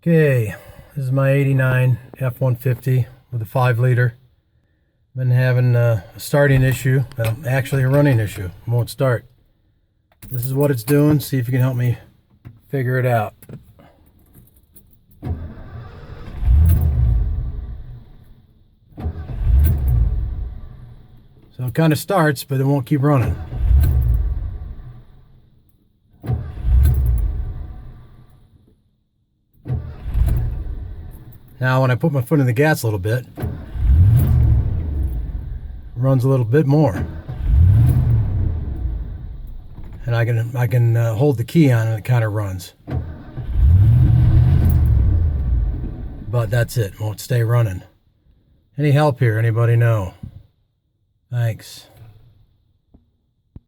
Okay, this is my 89 F150 with a 5-liter. Been having a starting issue, actually a running issue. It won't start. This is what it's doing. See if you can help me figure it out. So it kind of starts, but it won't keep running. Now when I put my foot in the gas a little bit, it runs a little bit more. And I can hold the key on and it kind of runs. But that's it, won't stay running. Any help here? Anybody know? Thanks.